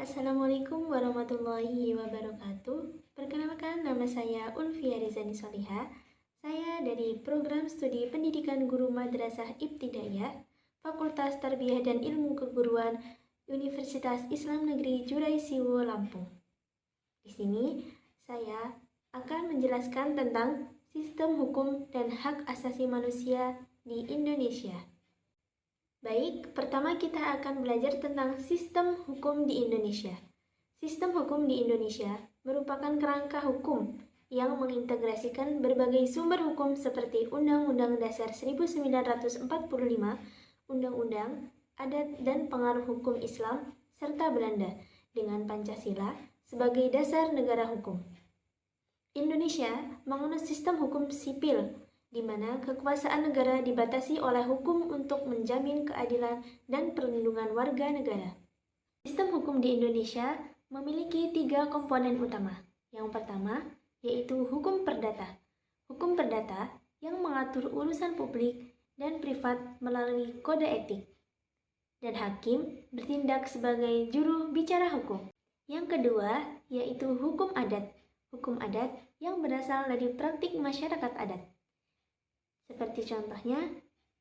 Assalamualaikum warahmatullahi wabarakatuh. Perkenalkan, nama saya Ulfia Rizani Soliha. Saya dari Program Studi Pendidikan Guru Madrasah Ibtidaiyah, Fakultas Tarbiyah dan Ilmu Keguruan, Universitas Islam Negeri Jurai Siwo, Lampung. Di sini saya akan menjelaskan tentang sistem hukum dan hak asasi manusia di Indonesia. Baik, pertama kita akan belajar tentang sistem hukum di Indonesia. Sistem hukum di Indonesia merupakan kerangka hukum yang mengintegrasikan berbagai sumber hukum seperti Undang-Undang Dasar 1945, Undang-Undang, Adat dan Pengaruh Hukum Islam, serta Belanda dengan Pancasila sebagai dasar negara hukum. Indonesia menganut sistem hukum sipil, di mana kekuasaan negara dibatasi oleh hukum untuk menjamin keadilan dan perlindungan warga negara. Sistem hukum di Indonesia memiliki 3 komponen utama. Yang pertama, yaitu hukum perdata. Hukum perdata yang mengatur urusan publik dan privat melalui kode etik. Dan hakim bertindak sebagai juru bicara hukum. Yang kedua, yaitu hukum adat. Hukum adat yang berasal dari praktik masyarakat adat. Seperti contohnya,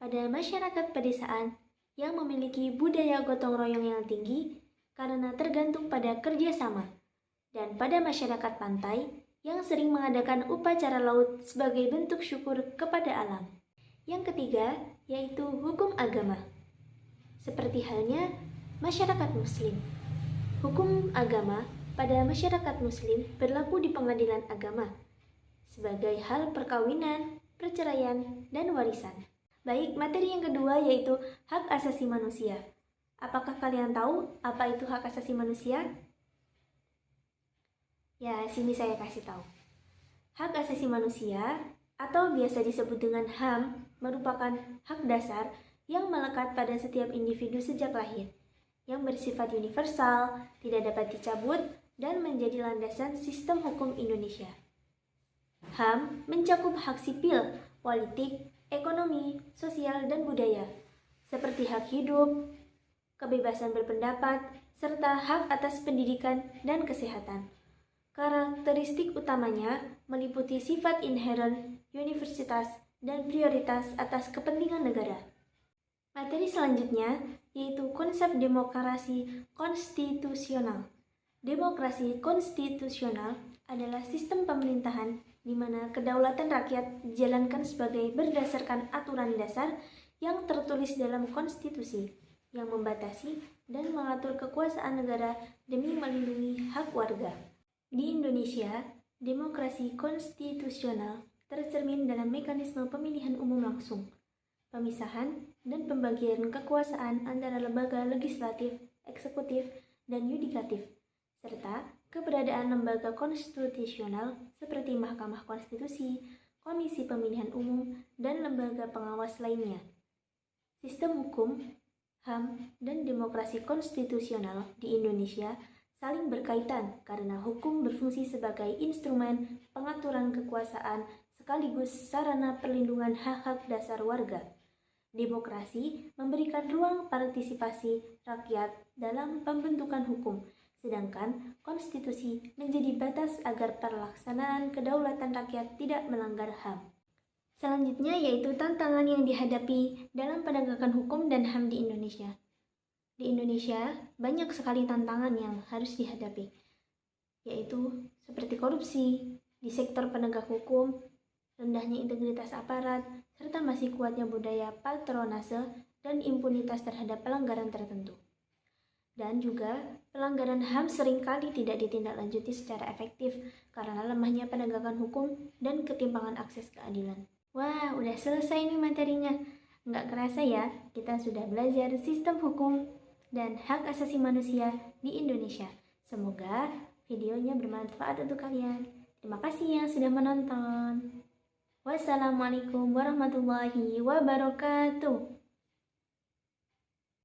pada masyarakat pedesaan yang memiliki budaya gotong royong yang tinggi karena tergantung pada kerjasama, dan pada masyarakat pantai yang sering mengadakan upacara laut sebagai bentuk syukur kepada alam. Yang ketiga, yaitu hukum agama. Seperti halnya masyarakat Muslim. Hukum agama pada masyarakat Muslim berlaku di pengadilan agama sebagai hal perkawinan, perceraian, dan warisan. Baik, materi yang kedua yaitu hak asasi manusia. Apakah kalian tahu apa itu hak asasi manusia? Ya, sini saya kasih tahu. Hak asasi manusia atau biasa disebut dengan HAM merupakan hak dasar yang melekat pada setiap individu sejak lahir, yang bersifat universal, tidak dapat dicabut, dan menjadi landasan sistem hukum Indonesia. HAM mencakup hak sipil, politik, ekonomi, sosial, dan budaya, seperti hak hidup, kebebasan berpendapat, serta hak atas pendidikan dan kesehatan. Karakteristik utamanya meliputi sifat inheren, universitas, dan prioritas atas kepentingan negara. Materi selanjutnya yaitu konsep demokrasi konstitusional. Demokrasi konstitusional adalah sistem pemerintahan di mana kedaulatan rakyat dijalankan sebagai berdasarkan aturan dasar yang tertulis dalam konstitusi yang membatasi dan mengatur kekuasaan negara demi melindungi hak warga. Di Indonesia, demokrasi konstitusional tercermin dalam mekanisme pemilihan umum langsung, pemisahan dan pembagian kekuasaan antara lembaga legislatif, eksekutif, dan yudikatif, serta keberadaan lembaga konstitusional seperti Mahkamah Konstitusi, Komisi Pemilihan Umum, dan lembaga pengawas lainnya. Sistem hukum, HAM, dan demokrasi konstitusional di Indonesia saling berkaitan karena hukum berfungsi sebagai instrumen pengaturan kekuasaan sekaligus sarana perlindungan hak-hak dasar warga. Demokrasi memberikan ruang partisipasi rakyat dalam pembentukan hukum, sedangkan konstitusi menjadi batas agar pelaksanaan kedaulatan rakyat tidak melanggar HAM. Selanjutnya yaitu tantangan yang dihadapi dalam penegakan hukum dan HAM di Indonesia. Di Indonesia banyak sekali tantangan yang harus dihadapi, yaitu seperti korupsi di sektor penegak hukum, rendahnya integritas aparat, serta masih kuatnya budaya patronase dan impunitas terhadap pelanggaran tertentu. Dan juga pelanggaran HAM seringkali tidak ditindaklanjuti secara efektif karena lemahnya penegakan hukum dan ketimpangan akses keadilan. Wah, udah selesai nih materinya. Nggak kerasa ya, kita sudah belajar sistem hukum dan hak asasi manusia di Indonesia. Semoga videonya bermanfaat untuk kalian. Terima kasih yang sudah menonton. Wassalamualaikum warahmatullahi wabarakatuh.